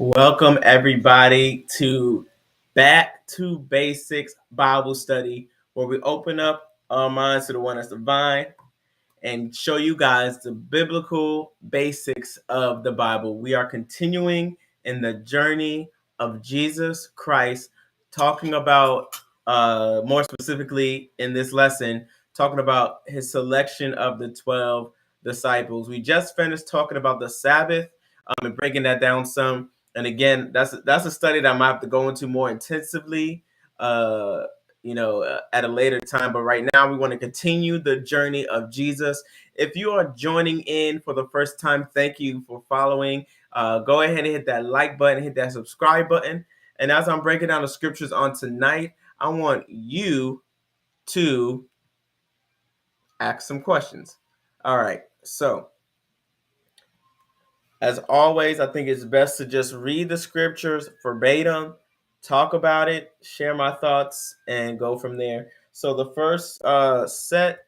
Welcome everybody to Back to Basics Bible Study, where we open up our minds to the one that's divine and show you guys the biblical basics of the Bible. We are continuing in the journey of Jesus Christ, talking about, more specifically in this lesson, talking about his selection of the 12 disciples. We just finished talking about the Sabbath and breaking that down some. And again, that's a study that I might have to go into more intensively. At a later time. But right now, we want to continue the journey of Jesus. If you are joining in for the first time, thank you for following. Go ahead and hit that like button, hit that subscribe button. And as I'm breaking down the scriptures on tonight, I want you to ask some questions. All right. So, as always, I think it's best to just read the scriptures verbatim, talk about it, share my thoughts, and go from there. So the first set,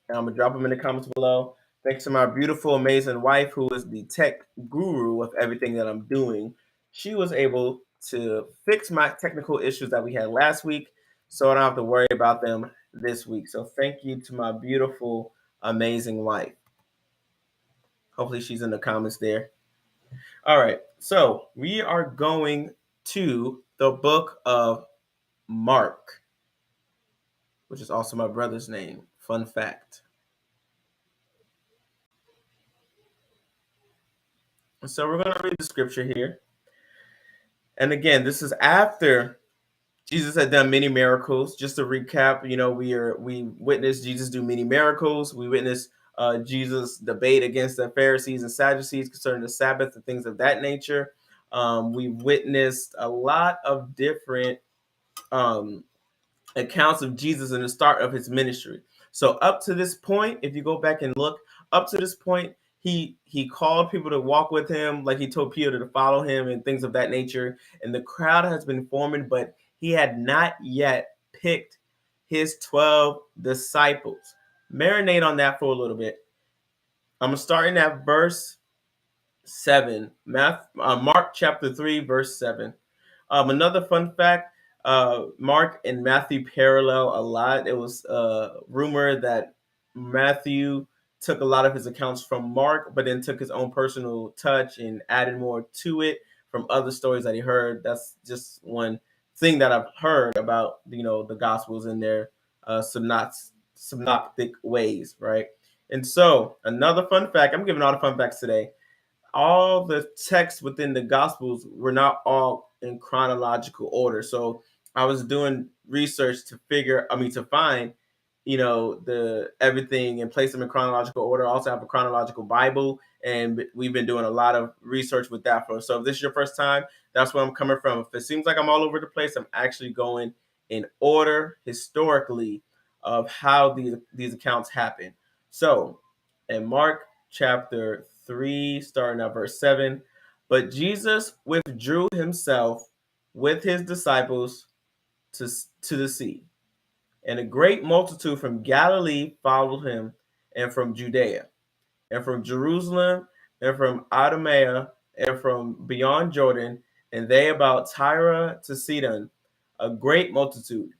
I'm gonna drop them in the comments below. Thanks to my beautiful, amazing wife, who is the tech guru of everything that I'm doing. She was able to fix my technical issues that we had last week, so I don't have to worry about them this week. So thank you to my beautiful, amazing wife. Hopefully she's in the comments there. All right, so we are going to the book of Mark, which is also my brother's name. Fun fact. So we're going to read the scripture here. And again, this is after Jesus had done many miracles. Just to recap, we witnessed Jesus do many miracles. We witnessed Jesus debate against the Pharisees and Sadducees concerning the Sabbath and things of that nature. We witnessed a lot of different um, accounts of Jesus in the start of his ministry. So up to this point, if you go back and look, up to this point, he called people to walk with him, like he told Peter to follow him and things of that nature. And the crowd has been forming, but he had not yet picked his 12 disciples. Marinate on that for a little bit. I'm starting at verse 7, Mark chapter 3, verse 7. Another fun fact, Mark and Matthew parallel a lot. It was rumored that Matthew took a lot of his accounts from Mark, but then took his own personal touch and added more to it from other stories that he heard. That's just one thing that I've heard about, the Gospels in their synoptic ways, right? And so another fun fact, I'm giving all the fun facts today. All the texts within the Gospels were not all in chronological order. So I was doing research to find, the everything and place them in chronological order. I also have a chronological Bible, and we've been doing a lot of research with that. So if this is your first time, that's where I'm coming from. If it seems like I'm all over the place, I'm actually going in order historically of how these accounts happen. So in Mark chapter 3, starting at verse 7. But Jesus withdrew himself with his disciples to the sea. And a great multitude from Galilee followed him, and from Judea, and from Jerusalem, and from Idumea, and from beyond Jordan, and they about Tyre to Sidon, a great multitude.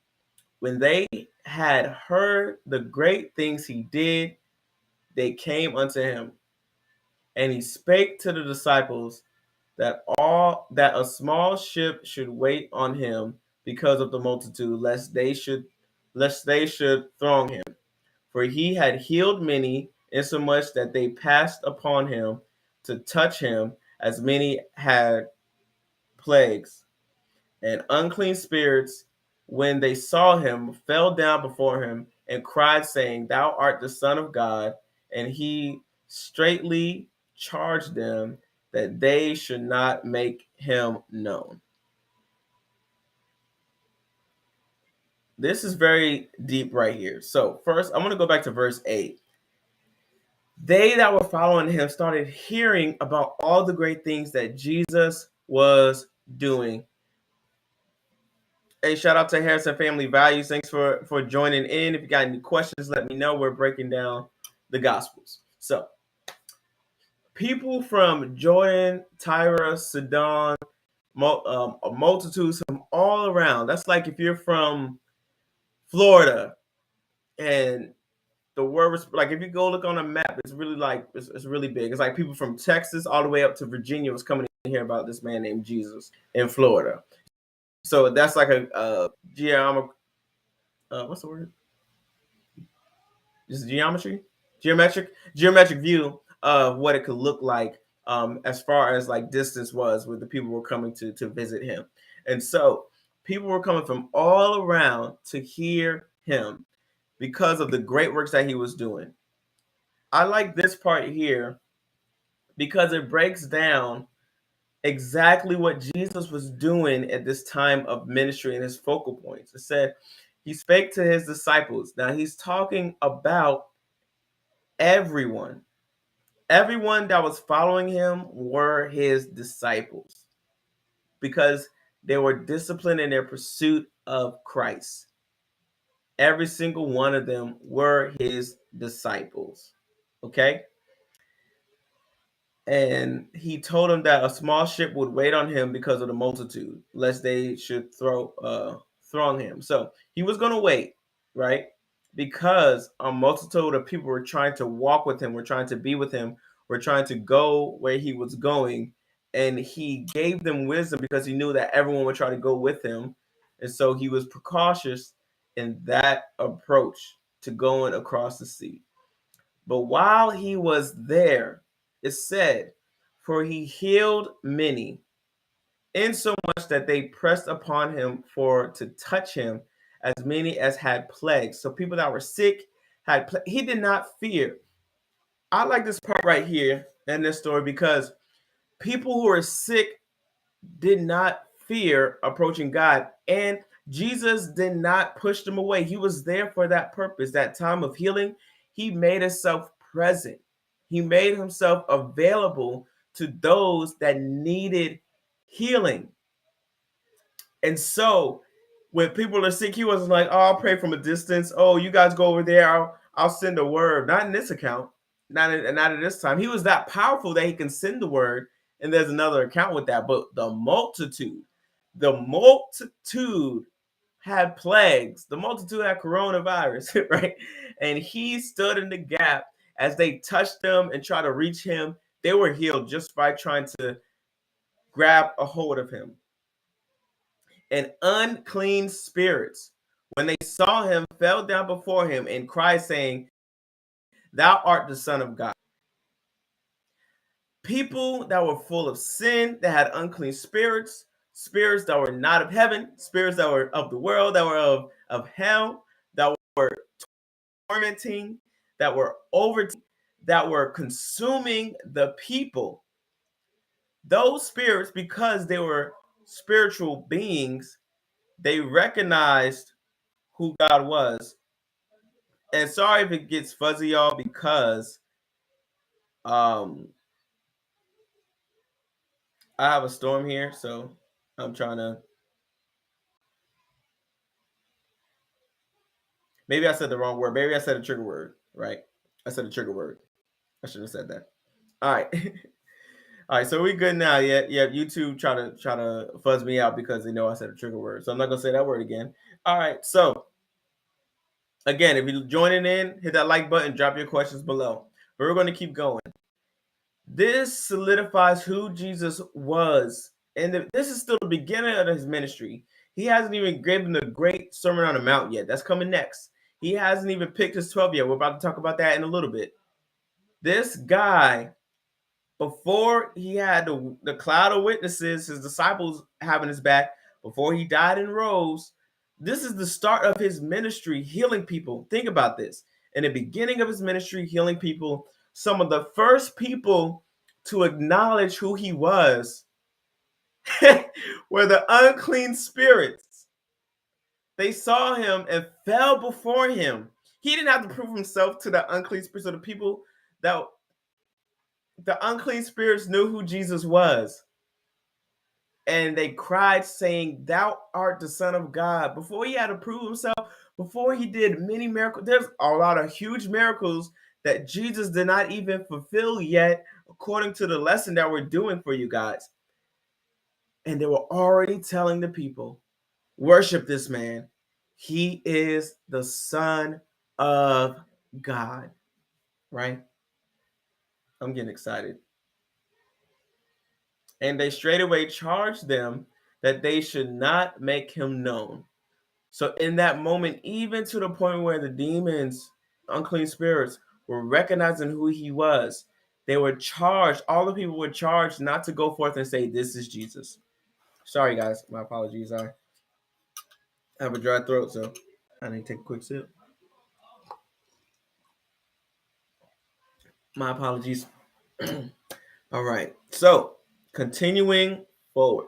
When they had heard the great things he did, they came unto him. And he spake to the disciples that a small ship should wait on him because of the multitude, lest they should throng him. For he had healed many, insomuch that they passed upon him to touch him, as many had plagues. And unclean spirits, when they saw him, fell down before him and cried, saying, Thou art the Son of God. And he straightly charged them that they should not make him known. This is very deep right here. So first, I'm going to go back to verse 8. They that were following him started hearing about all the great things that Jesus was doing. Hey, shout out to Harrison Family Values. Thanks for joining in. If you got any questions, let me know. We're breaking down the Gospels. So People from Jordan, Tyre, Sidon, multitudes from all around. That's like if you're from Florida and the word was like if you go look on a map, it's really like it's really big. It's like people from Texas all the way up to Virginia was coming in here about this man named Jesus in Florida. So that's like a what's the word? Just geometric view of what it could look like as far as like distance was where the people were coming to visit him. And so people were coming from all around to hear him because of the great works that he was doing. I like this part here because it breaks down exactly what Jesus was doing at this time of ministry and his focal points. It said he spake to his disciples. Now he's talking about everyone. Everyone that was following him were his disciples because they were disciplined in their pursuit of Christ. Every single one of them were his disciples. Okay? And he told him that a small ship would wait on him because of the multitude, lest they should throng him. So he was going to wait, right? Because a multitude of people were trying to walk with him, were trying to be with him, were trying to go where he was going. And he gave them wisdom because he knew that everyone would try to go with him. And so he was precautious in that approach to going across the sea. But while he was there, it said, for he healed many, insomuch that they pressed upon him for to touch him, as many as had plagues. So people that were sick he did not fear. I like this part right here in this story because people who are sick did not fear approaching God, and Jesus did not push them away. He was there for that purpose, that time of healing. He made himself present. He made himself available to those that needed healing. And so when people are sick, he wasn't like, oh, I'll pray from a distance. Oh, you guys go over there. I'll send a word. Not in this account. Not at this time. He was that powerful that he can send the word. And there's another account with that. But the multitude had plagues. The multitude had coronavirus, right? And he stood in the gap as they touched them and tried to reach him. They were healed just by trying to grab a hold of him. And unclean spirits, when they saw him, fell down before him and cried, saying, thou art the Son of God. People that were full of sin, that had unclean spirits, spirits that were not of heaven, spirits that were of the world, that were of hell, that were tormenting, that were that were consuming the people. Those spirits, because they were spiritual beings, they recognized who God was. And sorry if it gets fuzzy, y'all, because um I have a storm here, so I'm trying to. Maybe I said the wrong word. Maybe I said a trigger word, right? I said a trigger word. I should have said that. All right. All right, so we good now. Yeah. YouTube try to fuzz me out because they know I said a trigger word. So I'm not gonna say that word again. All right, so again, if you're joining in, hit that like button, drop your questions below. But we're gonna keep going. This solidifies who Jesus was. And this is still the beginning of his ministry. He hasn't even given the great Sermon on the Mount yet. That's coming next. He hasn't even picked his 12 yet. We're about to talk about that in a little bit. This guy, before he had the cloud of witnesses, his disciples having his back, before he died and rose, this is the start of his ministry, healing people. Think about this. In the beginning of his ministry, healing people, some of the first people to acknowledge who he was were the unclean spirits. They saw him and fell before him. He didn't have to prove himself to the unclean spirits. So the people that the unclean spirits knew who Jesus was. And they cried, saying, thou art the Son of God. Before he had to prove himself, before he did many miracles, there's a lot of huge miracles that Jesus did not even fulfill yet, according to the lesson that we're doing for you guys. And they were already telling the people, worship this man. He is the Son of God, right? I'm getting excited. And they straightway charged them that they should not make him known. So in that moment, even to the point where the demons, unclean spirits, were recognizing who he was, they were charged, all the people were charged not to go forth and say, this is Jesus. Sorry, guys. My apologies. I have a dry throat, so I need to take a quick sip. My apologies. All right. So, continuing forward.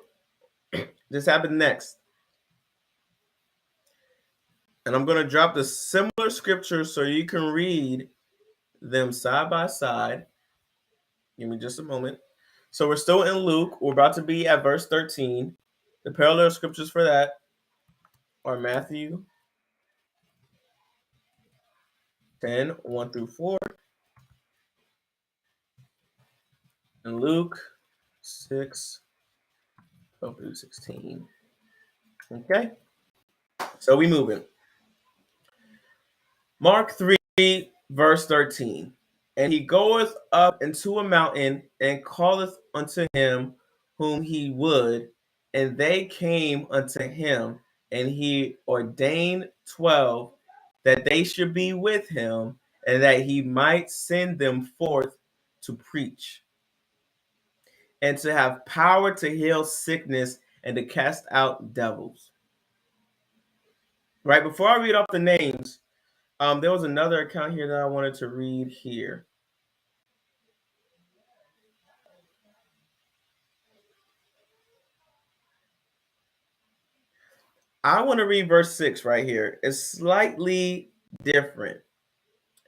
This happened next. And I'm going to drop the similar scriptures so you can read them side by side. Give me just a moment. So we're still in Luke. We're about to be at verse 13. The parallel scriptures for that are Matthew 10, 1 through 4, and Luke 6, 12 through 16. Okay? So we moving. Mark 3, verse 13. And he goeth up into a mountain and calleth unto him whom he would, and they came unto him, and he ordained 12 that they should be with him, and that he might send them forth to preach, and to have power to heal sickness and to cast out devils. Right before I read off the names, there was another account here that I wanted to read here. I want to read verse 6 right here. It's slightly different.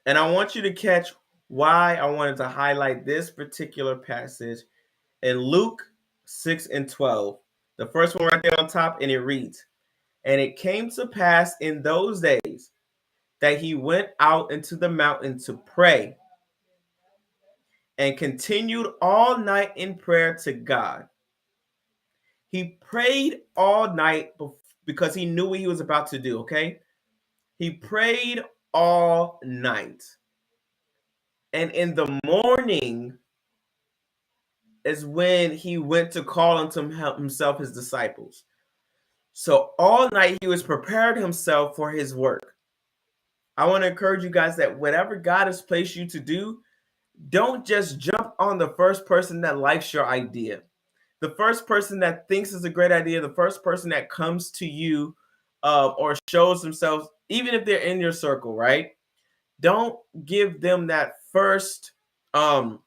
And I want you to catch why I wanted to highlight this particular passage in Luke 6 and 12. The first one right there on top, and it reads, and it came to pass in those days that he went out into the mountain to pray and continued all night in prayer to God. He prayed all night because he knew what he was about to do, okay? He prayed all night. And in the morning is when he went to call unto himself his disciples. So all night he was prepared himself for his work. I want to encourage you guys that whatever God has placed you to do, don't just jump on the first person that likes your idea. The first person that thinks is a great idea, the first person that comes to you or shows themselves, even if they're in your circle, right? Don't give them that first put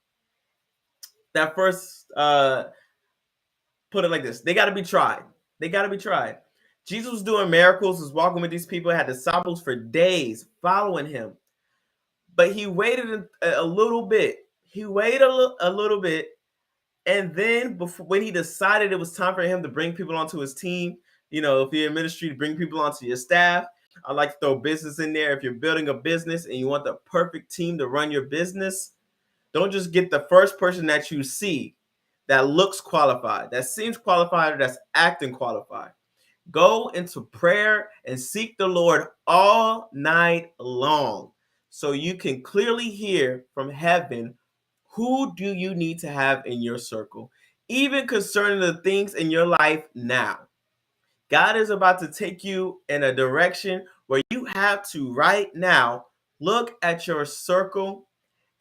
it like this. They got to be tried. They got to be tried. Jesus was doing miracles, was walking with these people, had disciples for days following him. But he waited a little bit. He waited a little bit. And then when he decided it was time for him to bring people onto his team, you know, if you're in ministry, to bring people onto your staff. I like to throw business in there. If you're building a business and you want the perfect team to run your business, don't just get the first person that you see that looks qualified, that seems qualified, or that's acting qualified. Go into prayer and seek the Lord all night long so you can clearly hear from heaven who do you need to have in your circle, even concerning the things in your life now. God is about to take you in a direction where you have to right now look at your circle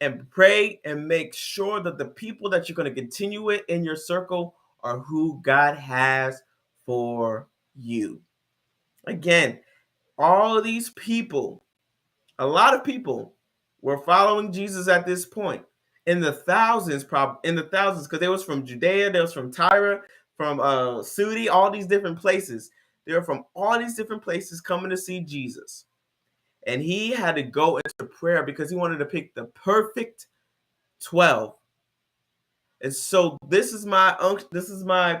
and pray and make sure that the people that you're going to continue with in your circle are who God has for you. Again, all of these people, a lot of people were following Jesus at this point in the thousands, because they was from Judea, they was from Tyre, from Sudi, all these different places. They were from all these different places coming to see Jesus. And he had to go into prayer because he wanted to pick the perfect 12. And so this is my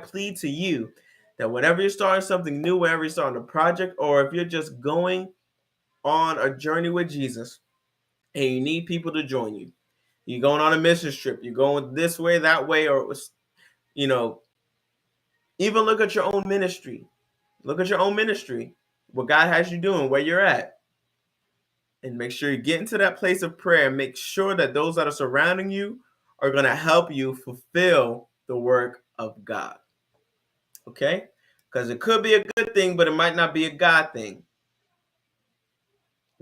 plea to you, that whenever you're starting something new, whenever you're starting a project, or if you're just going on a journey with Jesus and you need people to join you, You're going on a mission trip. You're going this way, that way, or you know, even look at your own ministry. Look at your own ministry, what God has you doing, where you're at, and make sure you get into that place of prayer. And make sure that those that are surrounding you are going to help you fulfill the work of God. Okay? Because it could be a good thing, but it might not be a God thing.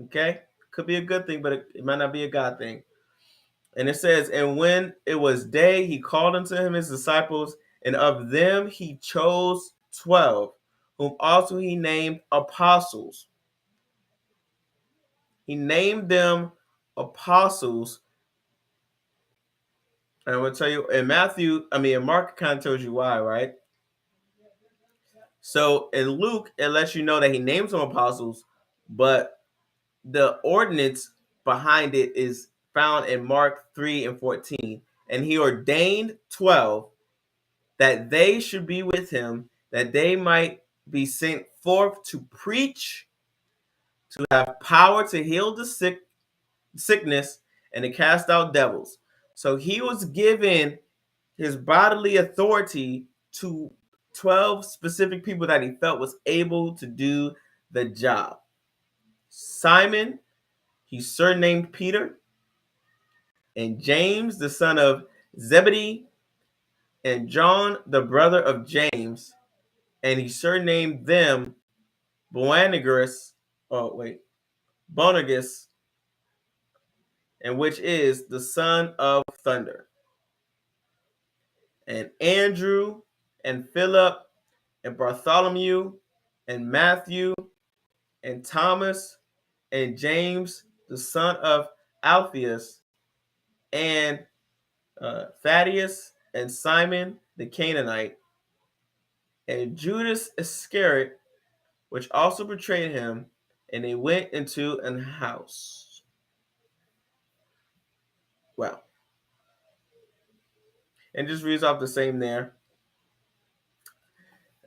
Okay? Could be a good thing, but it might not be a God thing. And it says, and when it was day, he called unto him his disciples, and of them he chose 12, whom also he named apostles. He named them apostles. And I'm going to tell you, in Mark kind of tells you why, right? So in Luke, it lets you know that he names them apostles, but the ordinance behind it is found in Mark 3 and 14. And he ordained 12 that they should be with him, that they might be sent forth to preach, to have power to heal the sickness, and to cast out devils. So he was given his bodily authority to 12 specific people that he felt was able to do the job. Simon, he's surnamed Peter, and James, the son of Zebedee, and John, the brother of James, and he surnamed them Boanerges, Boanerges, and which is the son of thunder. And Andrew, and Philip, and Bartholomew, and Matthew, and Thomas, and James, the son of Alphaeus, and Thaddeus, and Simon the Canaanite, and Judas Iscariot, which also betrayed him, and they went into an house. Well, and just reads off the same there.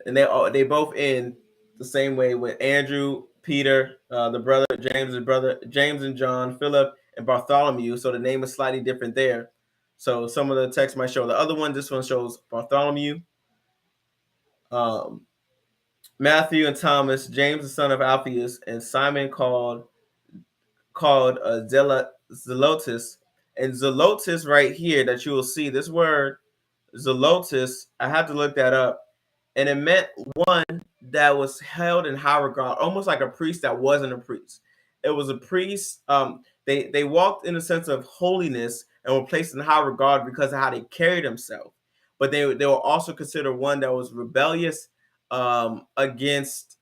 And they both end the same way with Andrew, Peter, the brother James and John, Philip and Bartholomew. So the name is slightly different there. So some of the text might show the other one. This one shows Bartholomew, Matthew and Thomas, James the son of Alphaeus, and Simon called Zelotes. And Zelotes right here that you will see this word Zelotes. I had to look that up. And it meant one that was held in high regard, almost like a priest that wasn't a priest. It was a priest. They walked in a sense of holiness and were placed in high regard because of how they carried themselves. But they were also considered one that was rebellious against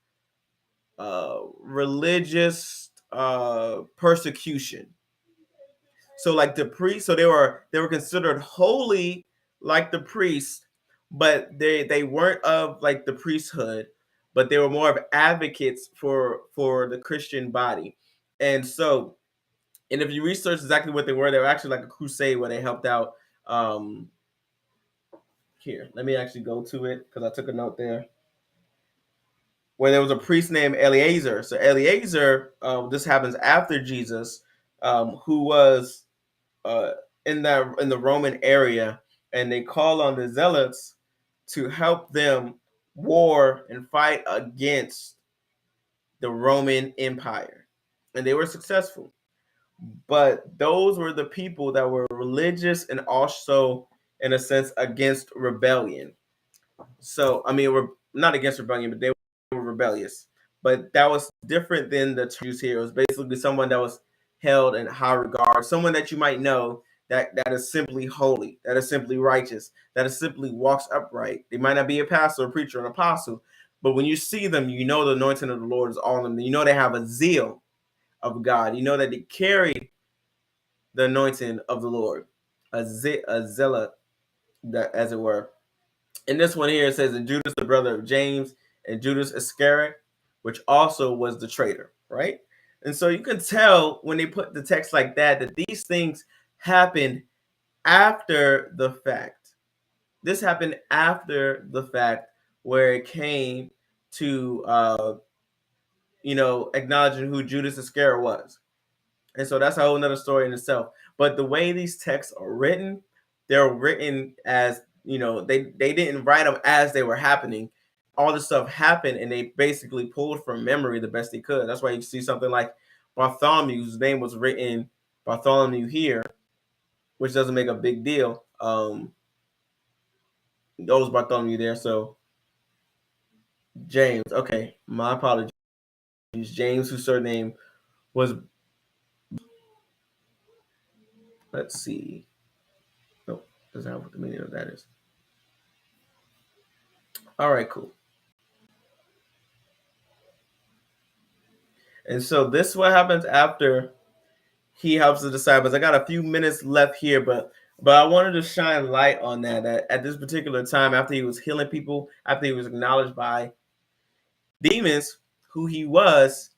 religious persecution. So like the priests, so they were considered holy like the priests, but they weren't of like the priesthood, but they were more of advocates for the Christian body. And so, and if you research exactly what they were actually like a crusade where they helped out. Here, let me actually go to it because I took a note there. Where there was a priest named Eleazar. So Eleazar, this happens after Jesus, who was uh, in the Roman area, and they call on the zealots to help them war and fight against the Roman Empire, and they were successful. But those were the people that were religious and also, in a sense, against rebellion. So I mean, we're not against rebellion, but they were rebellious. But that was different than the Jews here. It was basically someone that was held in high regard, someone that you might know that is simply holy, that is simply righteous, that is simply walks upright. They might not be a pastor, a preacher, an apostle, but when you see them, you know the anointing of the Lord is on them. You know they have a zeal of God. You know that they carry the anointing of the Lord, a zealot, that as it were. In this one here, it says, and Judas, the brother of James, and Judas Iscariot, which also was the traitor, right? And so you can tell when they put the text like that these things happened after the fact. This happened after the fact where it came to, acknowledging who Judas Iscariot was. And so that's a whole nother story in itself. But the way these texts are written, they're written as, they didn't write them as they were happening. All this stuff happened and they basically pulled from memory the best they could. That's why you see something like Bartholomew's name was written Bartholomew here, which doesn't make a big deal. Those Bartholomew there. So James, okay, my apologies. James, whose surname was, let's see. Nope, doesn't have what the meaning of that is. All right, cool. And so this is what happens after he helps the disciples. I got a few minutes left here, but I wanted to shine light on that at this particular time, after he was healing people, after he was acknowledged by demons who he was,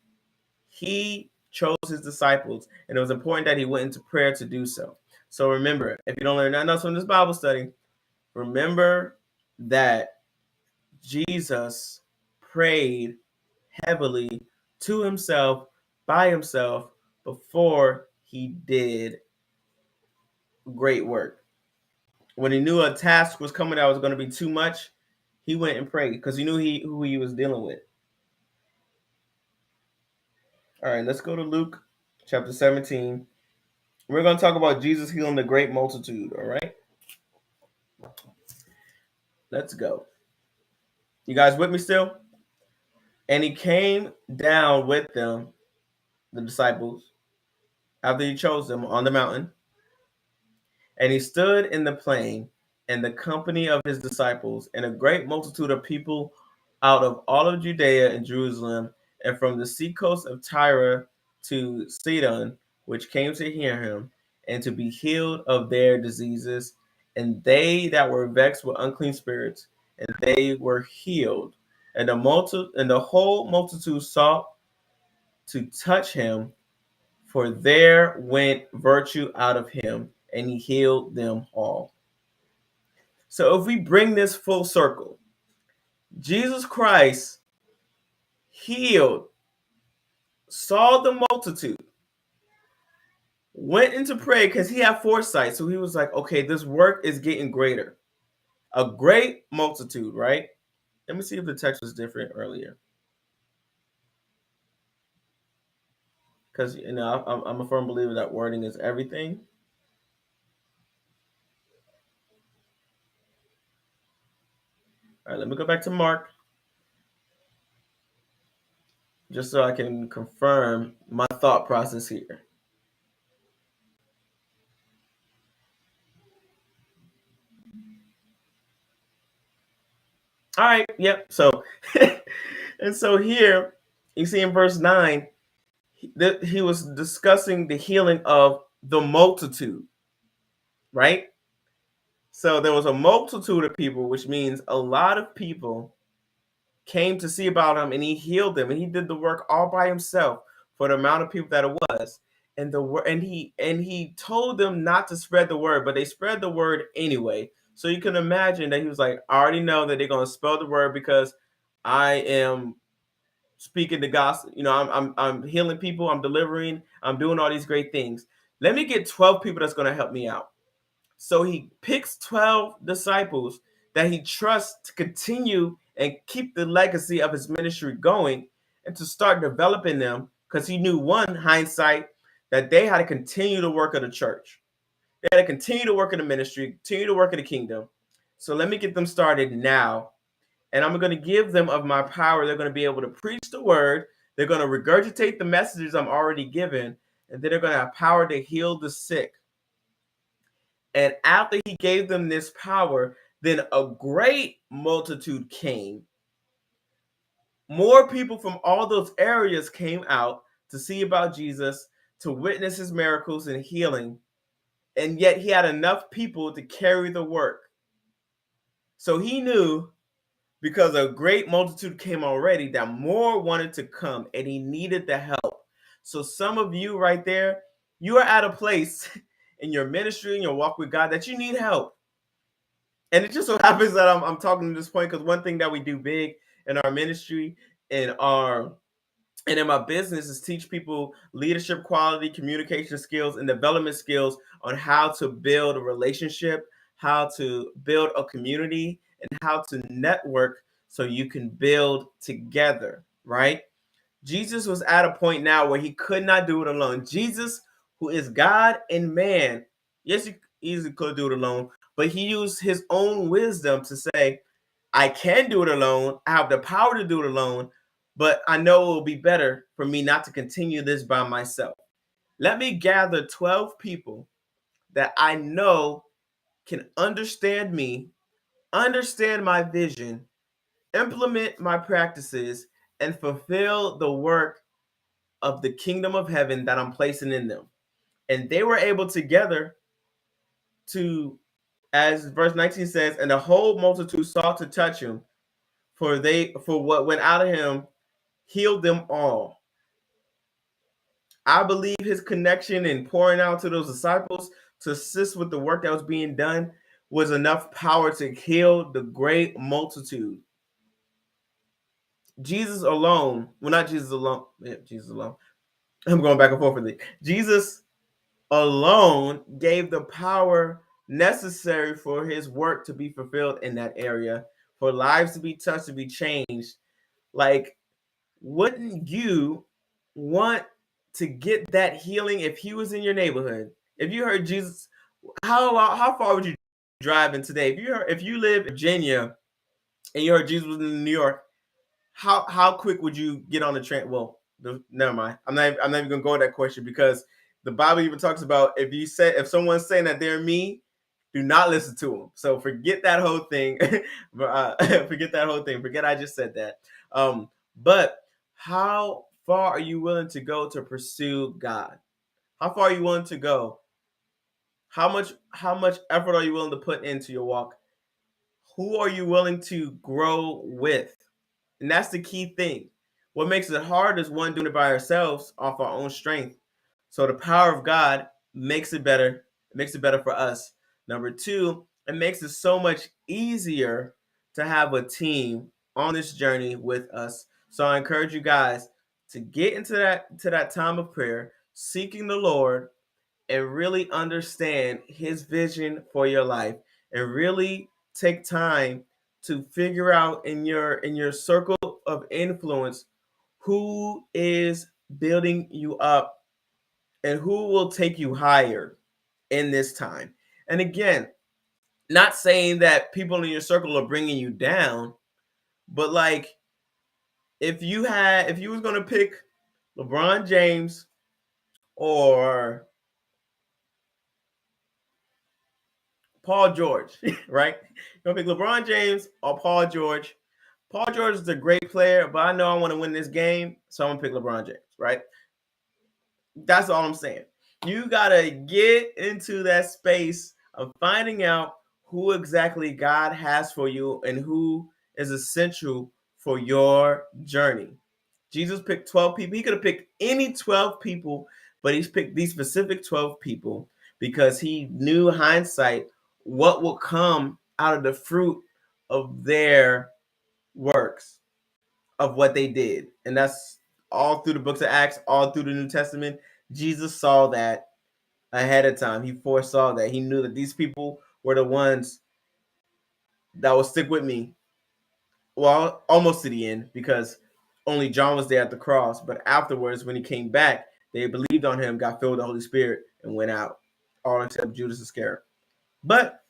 he chose his disciples, and it was important that he went into prayer to do so. So remember, if you don't learn nothing else from this Bible study, remember that Jesus prayed heavily to himself, by himself, before he did great work. When he knew a task was coming that was going to be too much, he went and prayed because he knew who he was dealing with. All right, let's go to Luke chapter 17. We're going to talk about Jesus healing the great multitude, all right? Let's go. You guys with me still? And he came down with them, the disciples, after he chose them on the mountain. And he stood in the plain in the company of his disciples, and a great multitude of people out of all of Judea and Jerusalem, and from the seacoast of Tyre to Sidon, which came to hear him, and to be healed of their diseases. And they that were vexed with unclean spirits, and they were healed. And the whole multitude sought to touch him, for there went virtue out of him, and he healed them all. So if we bring this full circle, Jesus Christ healed, saw the multitude, went into prayer because he had foresight. So he was like, okay, this work is getting greater. A great multitude, right? Let me see if the text was different earlier. Because, I'm a firm believer that wording is everything. All right, let me go back to Mark, just so I can confirm my thought process here. All right, yep. So, and so here you see in verse 9, he was discussing the healing of the multitude, right? So there was a multitude of people, which means a lot of people came to see about him, and he healed them, and he did the work all by himself for the amount of people that it was. And he told them not to spread the word, but they spread the word anyway. So you can imagine that he was like, I already know that they're gonna spell the word because I am speaking the gospel. I'm healing people, I'm delivering, I'm doing all these great things. Let me get 12 people that's gonna help me out. So he picks 12 disciples that he trusts to continue and keep the legacy of his ministry going, and to start developing them, because he knew, one, hindsight, that they had to continue the work of the church. They had to continue to work in the ministry, continue to work in the kingdom. So let me get them started now. And I'm going to give them of my power. They're going to be able to preach the word. They're going to regurgitate the messages I'm already given. And then they're going to have power to heal the sick. And after he gave them this power, then a great multitude came. More people from all those areas came out to see about Jesus, to witness his miracles and healing. And yet he had enough people to carry the work. So he knew, because a great multitude came already, that more wanted to come, and he needed the help. So some of you right there, you are at a place in your ministry, in your walk with God, that you need help. And it just so happens that I'm talking to this point because one thing that we do big in our ministry, in our And in my business is teach people leadership quality, communication skills, and development skills on how to build a relationship, how to build a community, and how to network so you can build together, right? Jesus was at a point now where he could not do it alone. Jesus, who is God and man, yes, he easily could do it alone, but he used his own wisdom to say, I can do it alone. I have the power to do it alone, but I know it will be better for me not to continue this by myself. Let me gather 12 people that I know can understand me, understand my vision, implement my practices, and fulfill the work of the kingdom of heaven that I'm placing in them. And they were able together to, as verse 19 says, and the whole multitude sought to touch him, for what went out of him healed them all. I believe his connection and pouring out to those disciples to assist with the work that was being done was enough power to heal the great multitude. Jesus alone, well, not Jesus alone, yeah, Jesus alone. I'm going back and forth with it. Jesus alone gave the power necessary for his work to be fulfilled in that area, for lives to be touched, to be changed. Like, wouldn't you want to get that healing if he was in your neighborhood? If you heard Jesus, how far would you drive in today? If you live in Virginia and you heard Jesus was in New York, how quick would you get on the train? Well, never mind. I'm not even gonna go with that question because the Bible even talks about if someone's saying that they're me, do not listen to them. So forget that whole thing. Forget that whole thing. Forget I just said that. But how far are you willing to go to pursue God? How far are you willing to go? How much effort are you willing to put into your walk? Who are you willing to grow with? And that's the key thing. What makes it hard is one doing it by ourselves off our own strength. So the power of God makes it better. It makes it better for us. Number two, it makes it so much easier to have a team on this journey with us. So I encourage you guys to get into that time of prayer, seeking the Lord, and really understand his vision for your life, and really take time to figure out in your circle of influence who is building you up and who will take you higher in this time. And again, not saying that people in your circle are bringing you down, but like if you was going to pick LeBron James or Paul George, right? You're gonna pick LeBron James or Paul George. Paul George is a great player, but I know I want to win this game, so I'm gonna pick LeBron James, right? That's all I'm saying. You gotta get into that space of finding out who exactly God has for you and who is essential for your journey. Jesus picked 12 people. He could have picked any 12 people, but he's picked these specific 12 people because he knew hindsight what will come out of the fruit of their works, of what they did. And that's all through the books of Acts, all through the New Testament. Jesus saw that ahead of time. He foresaw that. He knew that these people were the ones that will stick with me. Well, almost to the end, because only John was there at the cross. But afterwards, when he came back, they believed on him, got filled with the Holy Spirit, and went out, all except Judas Iscariot. But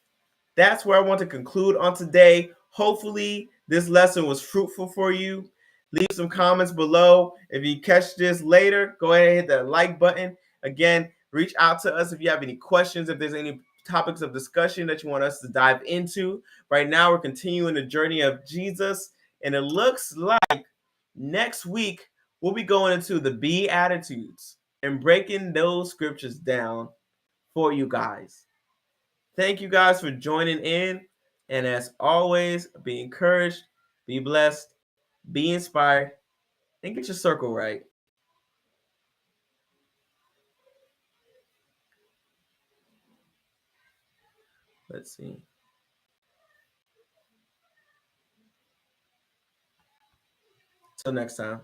that's where I want to conclude on today. Hopefully, this lesson was fruitful for you. Leave some comments below. If you catch this later, go ahead and hit that like button. Again, reach out to us if you have any questions, if there's any topics of discussion that you want us to dive into. Right now, we're continuing the journey of Jesus, and it looks like next week we'll be going into the Beatitudes and breaking those scriptures down for you guys. Thank you guys for joining in. And as always, be encouraged, be blessed, be inspired, and get your circle right. Let's see. Till next time.